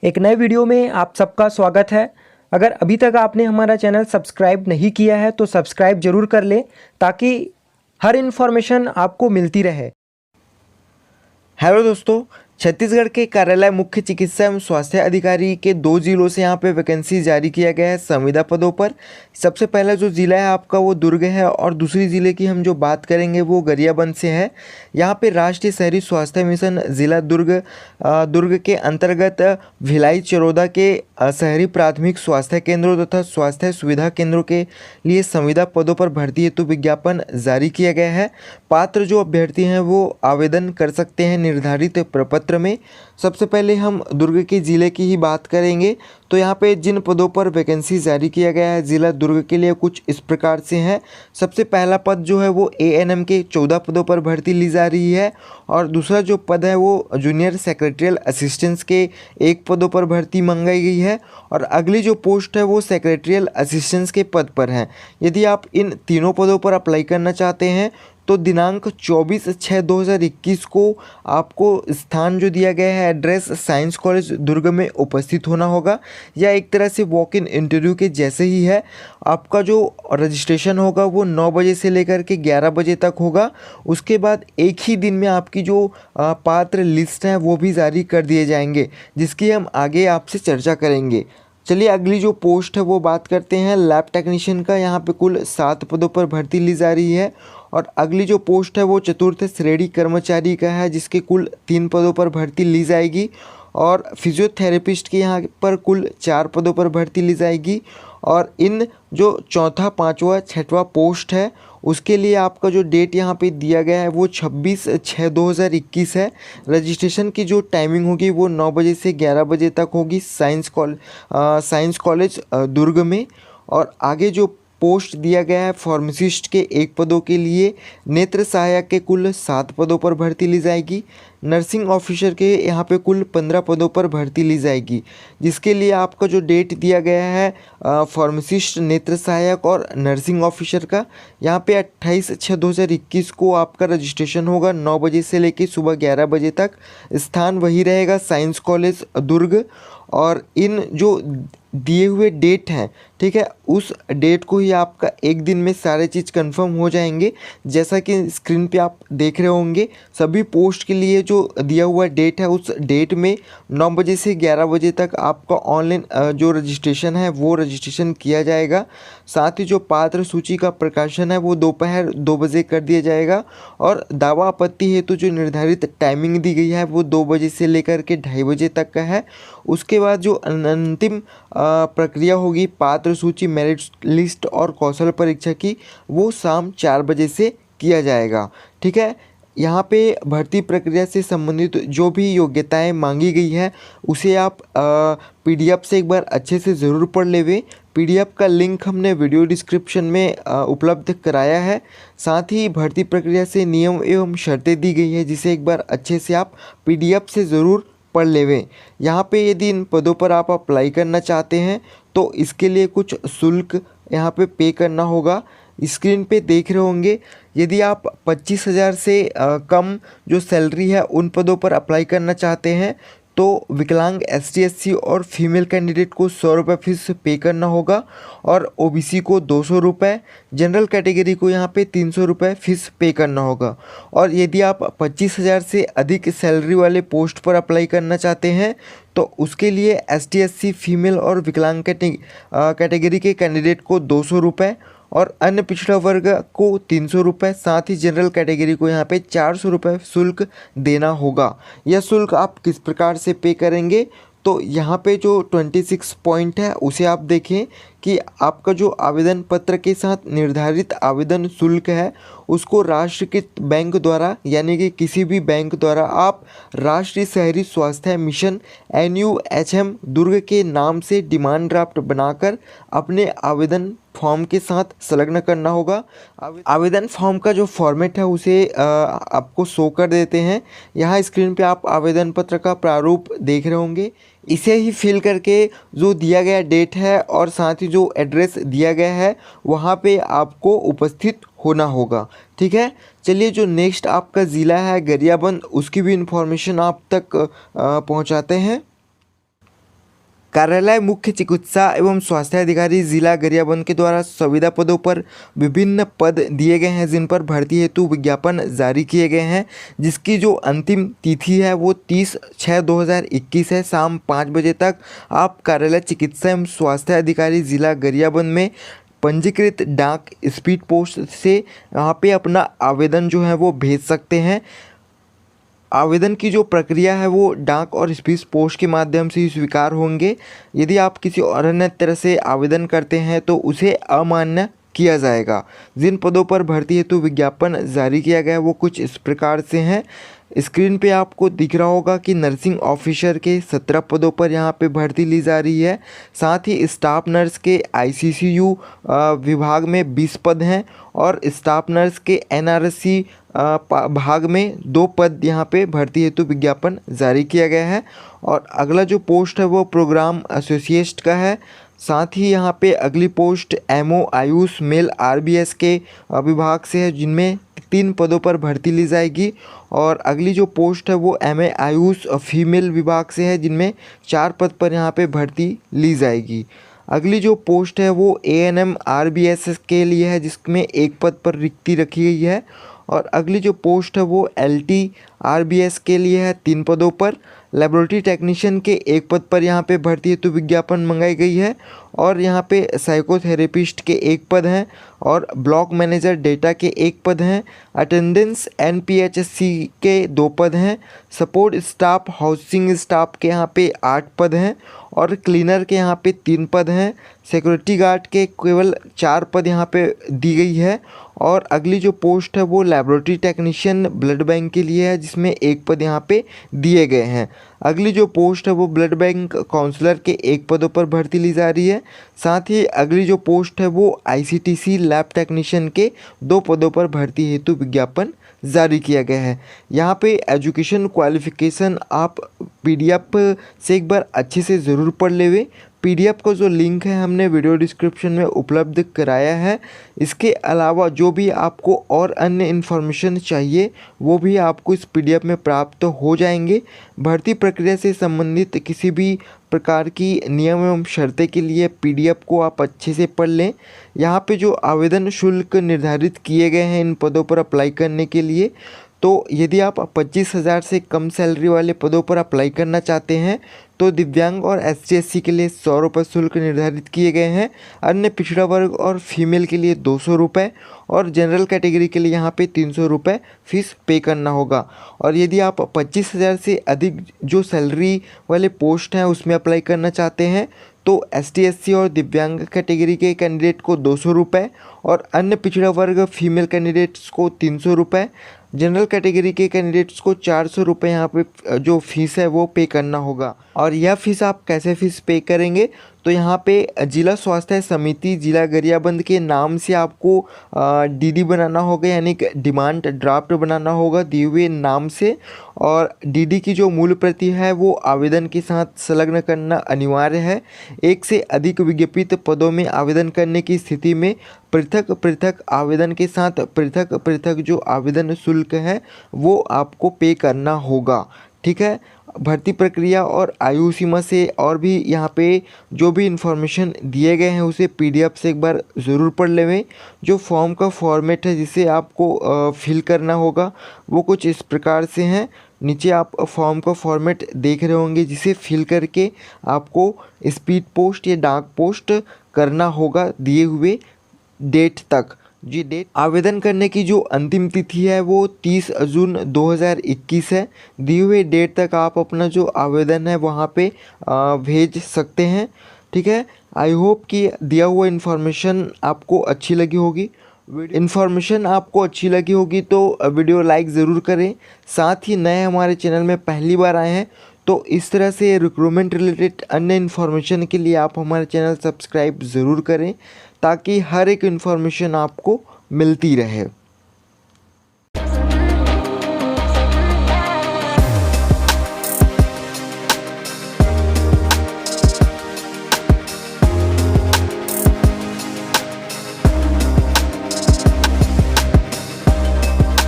एक नए वीडियो में आप सबका स्वागत है। अगर अभी तक आपने हमारा चैनल सब्सक्राइब नहीं किया है तो सब्सक्राइब जरूर कर लें ताकि हर इन्फॉर्मेशन आपको मिलती रहे। हेलो दोस्तों, छत्तीसगढ़ के कार्यालय मुख्य चिकित्सा एवं स्वास्थ्य अधिकारी के 2 जिलों से यहाँ पे वैकेंसी जारी किया गया है संविदा पदों पर। सबसे पहला जो ज़िला है आपका वो दुर्ग है और दूसरी ज़िले की हम जो बात करेंगे वो गरियाबंद से है। यहाँ पे राष्ट्रीय शहरी स्वास्थ्य मिशन ज़िला दुर्ग के अंतर्गत भिलाई चरोदा के शहरी प्राथमिक स्वास्थ्य केंद्रों तथा स्वास्थ्य सुविधा केंद्रों के लिए संविदा पदों पर भर्ती हेतु विज्ञापन जारी किया गया है। पात्र जो अभ्यर्थी हैं वो आवेदन कर सकते हैं निर्धारित प्रपत्र में। सबसे पहले हम दुर्ग के ज़िले की ही बात करेंगे। तो यहाँ पे जिन पदों पर वैकेंसी जारी किया गया है ज़िला दुर्ग के लिए कुछ इस प्रकार से हैं। सबसे पहला पद जो है वो एएनएम के 14 पदों पर भर्ती ली जा रही है और दूसरा जो पद है वो जूनियर सेक्रेटरियल असिस्टेंट्स के 1 पदों पर भर्ती मंगाई गई है और अगली जो पोस्ट है वो सेक्रेटरियल असिस्टेंट्स के पद पर है। यदि आप इन तीनों पदों पर अप्लाई करना चाहते हैं तो दिनांक 24/6/2021 को आपको स्थान जो दिया गया है एड्रेस साइंस कॉलेज दुर्ग में उपस्थित होना होगा। या एक तरह से वॉक इन इंटरव्यू के जैसे ही है। आपका जो रजिस्ट्रेशन होगा वो 9 बजे से लेकर के 11 बजे तक होगा। उसके बाद एक ही दिन में आपकी जो पात्र लिस्ट है वो भी जारी कर दिए जाएंगे, जिसकी हम आगे आपसे चर्चा करेंगे। चलिए अगली जो पोस्ट है वो बात करते हैं लैब टेक्नीशियन का। यहाँ पे कुल 7 पदों पर भर्ती ली जा रही है और अगली जो पोस्ट है वो चतुर्थ श्रेणी कर्मचारी का है, जिसके कुल 3 पदों पर भर्ती ली जाएगी। और फिजियोथेरेपिस्ट के यहाँ पर कुल 4 पदों पर भर्ती ली जाएगी। और इन जो चौथा, पाँचवा, छठवा पोस्ट है उसके लिए आपका जो डेट यहाँ पे दिया गया है वो 26/6/2021 है। रजिस्ट्रेशन की जो टाइमिंग होगी वो 9 बजे से 11 बजे तक होगी साइंस कॉलेज दुर्ग में। और आगे जो पोस्ट दिया गया है फार्मासिस्ट के 1 पदों के लिए, नेत्र सहायक के कुल 7 पदों पर भर्ती ली जाएगी। नर्सिंग ऑफिसर के यहाँ पे कुल 15 पदों पर भर्ती ली जाएगी, जिसके लिए आपका जो डेट दिया गया है फार्मासिस्ट, नेत्र सहायक और नर्सिंग ऑफिसर का, यहाँ पे 28/6/2021 को आपका रजिस्ट्रेशन होगा 9 बजे से लेकर सुबह 11 बजे तक। स्थान वही रहेगा साइंस कॉलेज दुर्ग। और इन जो दिए हुए डेट हैं, ठीक है, उस डेट को ही आपका एक दिन में सारे चीज़ कंफर्म हो जाएंगे। जैसा कि स्क्रीन पे आप देख रहे होंगे सभी पोस्ट के लिए जो दिया हुआ डेट है उस डेट में 9 बजे से 11 बजे तक आपका ऑनलाइन जो रजिस्ट्रेशन है वो रजिस्ट्रेशन किया जाएगा। साथ ही जो पात्र सूची का प्रकाशन है वो दोपहर 2 बजे कर दिया जाएगा और दावा आपत्ति हेतु जो निर्धारित टाइमिंग दी गई है वो 2 बजे से लेकर के 2:30 बजे तक का है। उसके बाद जो अंतिम प्रक्रिया होगी पात्र सूची, मेरिट लिस्ट और कौशल परीक्षा की, वो शाम 4 बजे से किया जाएगा। ठीक है, यहाँ पे भर्ती प्रक्रिया से संबंधित जो भी योग्यताएं मांगी गई है उसे आप पीडीएफ से एक बार अच्छे से ज़रूर पढ़ लेवे। पीडीएफ का लिंक हमने वीडियो डिस्क्रिप्शन में उपलब्ध कराया है। साथ ही भर्ती प्रक्रिया से नियम एवं शर्तें दी गई है, जिसे एक बार अच्छे से आप पीडीएफ से ज़रूर पढ़ लेवें। यहाँ पे यदि इन पदों पर आप अप्लाई करना चाहते हैं तो इसके लिए कुछ शुल्क यहाँ पे करना होगा। स्क्रीन पे देख रहे होंगे, यदि आप 25,000 से कम जो सैलरी है उन पदों पर अप्लाई करना चाहते हैं तो विकलांग ST SC और फीमेल कैंडिडेट को 100 रुपये फीस पे करना होगा और OBC को 200 रुपये, जनरल कैटेगरी को यहाँ पे 300 रुपये फीस पे करना होगा। और यदि आप 25,000 से अधिक सैलरी वाले पोस्ट पर अप्लाई करना चाहते हैं तो उसके लिए ST SC फीमेल और विकलांग कैटेगरी के कैंडिडेट को 200 रुपये और अन्य पिछड़ा वर्ग को 300 रुपये, साथ ही जनरल कैटेगरी को यहाँ पे 400 रुपये शुल्क देना होगा। यह शुल्क आप किस प्रकार से पे करेंगे तो यहाँ पे जो 26 पॉइंट है उसे आप देखें कि आपका जो आवेदन पत्र के साथ निर्धारित आवेदन शुल्क है उसको राष्ट्रीयकृत बैंक द्वारा यानी कि किसी भी बैंक द्वारा आप राष्ट्रीय शहरी स्वास्थ्य मिशन NUHM दुर्ग के नाम से डिमांड ड्राफ्ट बनाकर अपने आवेदन फॉर्म के साथ संलग्न करना होगा। आवेदन फॉर्म का जो फॉर्मेट है उसे आपको शो कर देते हैं। यहाँ स्क्रीन पे आप आवेदन पत्र का प्रारूप देख रहे होंगे। इसे ही फिल करके जो दिया गया डेट है और साथ ही जो एड्रेस दिया गया है वहाँ पे आपको उपस्थित होना होगा। ठीक है, चलिए जो नेक्स्ट आपका ज़िला है गरियाबंद, उसकी भी इंफॉर्मेशन आप तक पहुँचाते हैं। कार्यालय मुख्य चिकित्सा एवं स्वास्थ्य अधिकारी जिला गरियाबंद के द्वारा संविदा पदों पर विभिन्न पद दिए गए हैं, जिन पर भर्ती हेतु विज्ञापन जारी किए गए हैं, जिसकी जो अंतिम तिथि है वो 30/6/2021 है। शाम 5 बजे तक आप कार्यालय चिकित्सा एवं स्वास्थ्य अधिकारी जिला गरियाबंद में पंजीकृत डाक स्पीड पोस्ट से यहाँ पे अपना आवेदन जो है वो भेज सकते हैं। आवेदन की जो प्रक्रिया है वो डाक और स्पीड पोस्ट के माध्यम से ही स्वीकार होंगे। यदि आप किसी और अन्य तरह से आवेदन करते हैं तो उसे अमान्य किया जाएगा। जिन पदों पर भर्ती हेतु विज्ञापन जारी किया गया है वो कुछ इस प्रकार से हैं। स्क्रीन पे आपको दिख रहा होगा कि नर्सिंग ऑफिसर के 17 पदों पर यहाँ पे भर्ती ली जा रही है। साथ ही स्टाफ नर्स के ICCU विभाग में 20 पद हैं और स्टाफ नर्स के NRC भाग में 2 पद यहाँ पे भर्ती हेतु विज्ञापन जारी किया गया है। और अगला जो पोस्ट है वो प्रोग्राम एसोसिएट का है। साथ ही यहाँ पे अगली post MO Ayush mail RBS के विभाग से है, जिनमें 3 पदों पर भर्ती ली जाएगी। और अगली जो पोस्ट है वो MA आयुष फीमेल विभाग से है, जिनमें 4 पद पर यहाँ पे भर्ती ली जाएगी। अगली जो पोस्ट है वो ANM RBS के लिए है, जिसमें 1 पद पर रिक्ति रखी गई है। और अगली जो पोस्ट है वो LT RBS के लिए है 3 पदों पर। लेबोरेटरी टेक्नीशियन के 1 पद पर यहाँ पे भर्ती हेतु विज्ञापन मंगाई गई है। और यहाँ पे साइकोथेरेपिस्ट के 1 पद हैं और ब्लॉक मैनेजर डेटा के 1 पद हैं। अटेंडेंस NPHSC के 2 पद हैं। सपोर्ट स्टाफ हाउसिंग स्टाफ के यहाँ पे 8 पद हैं और क्लीनर के यहाँ पे 3 पद हैं। सिक्योरिटी गार्ड के केवल 4 पद यहाँ पे दी गई है। और अगली जो पोस्ट है वो लेबोरेटरी टेक्नीशियन ब्लड बैंक के लिए है, जिसमें 1 पद यहाँ पे दिए गए हैं। अगली जो पोस्ट है वो ब्लड बैंक काउंसलर के 1 पदों पर भर्ती ली जा रही है। साथ ही अगली जो पोस्ट है वो ICTC लैब टेक्नीशियन के 2 पदों पर भर्ती हेतु विज्ञापन जारी किया गया है। यहाँ पे एजुकेशन क्वालिफ़िकेशन आप PDF से एक बार अच्छे से ज़रूर पढ़ लेवे। PDF का जो लिंक है हमने वीडियो डिस्क्रिप्शन में उपलब्ध कराया है। इसके अलावा जो भी आपको और अन्य इन्फॉर्मेशन चाहिए वो भी आपको इस PDF में प्राप्त हो जाएंगे। भर्ती प्रक्रिया से संबंधित किसी भी प्रकार की नियम एवं शर्तें के लिए PDF को आप अच्छे से पढ़ लें। यहाँ पे जो आवेदन शुल्क निर्धारित किए गए हैं इन पदों पर अप्लाई करने के लिए, तो यदि आप 25,000 से कम सैलरी वाले पदों पर अप्लाई करना चाहते हैं तो दिव्यांग और SC/SC के लिए 100 रुपये शुल्क निर्धारित किए गए हैं। अन्य पिछड़ा वर्ग और फीमेल के लिए 200 रुपये और जनरल कैटेगरी के लिए यहाँ पे 300 रुपये फ़ीस पे करना होगा। और यदि आप 25,000 से अधिक जो सैलरी वाले पोस्ट हैं उसमें अप्लाई करना चाहते हैं तो ST/SC और दिव्यांग कैटेगरी के कैंडिडेट को 200 रुपये और अन्य पिछड़ा वर्ग फीमेल कैंडिडेट्स को 300 रुपये, जनरल कैटेगरी के कैंडिडेट्स को 400 रुपये यहाँ पे जो फ़ीस है वो पे करना होगा। और यह फ़ीस आप कैसे फ़ीस पे करेंगे, तो यहाँ पे जिला स्वास्थ्य समिति जिला गरियाबंद के नाम से आपको DD बनाना होगा, यानी कि डिमांड ड्राफ्ट बनाना होगा दिए हुए नाम से। और DD की जो मूल प्रति है वो आवेदन के साथ संलग्न करना अनिवार्य है। 1 से अधिक विज्ञापित पदों में आवेदन करने की स्थिति में पृथक पृथक आवेदन के साथ पृथक पृथक जो आवेदन शुल्क है वो आपको पे करना होगा। ठीक है। भर्ती प्रक्रिया और आयु सीमा से और भी यहाँ पे जो भी इन्फॉर्मेशन दिए गए हैं उसे PDF से एक बार ज़रूर पढ़ लेवें। जो फॉर्म का फॉर्मेट है जिसे आपको फिल करना होगा वो कुछ इस प्रकार से हैं। नीचे आप फॉर्म का फॉर्मेट देख रहे होंगे, जिसे फिल करके आपको स्पीड पोस्ट या डाक पोस्ट करना होगा दिए हुए डेट तक। जी डेट आवेदन करने की जो अंतिम तिथि है वो 30 जून 2021 है। दिए हुए डेट तक आप अपना जो आवेदन है वहाँ पे भेज सकते हैं। ठीक है। आई होप कि दिया हुआ इन्फॉर्मेशन आपको अच्छी लगी होगी। इन्फॉर्मेशन आपको अच्छी लगी होगी तो वीडियो लाइक ज़रूर करें। साथ ही नए हमारे चैनल में पहली बार आए हैं तो इस तरह से रिक्रूटमेंट रिलेटेड अन्य इन्फॉर्मेशन के लिए आप हमारे चैनल सब्सक्राइब ज़रूर करें ताकि हर एक इन्फॉर्मेशन आपको मिलती रहे।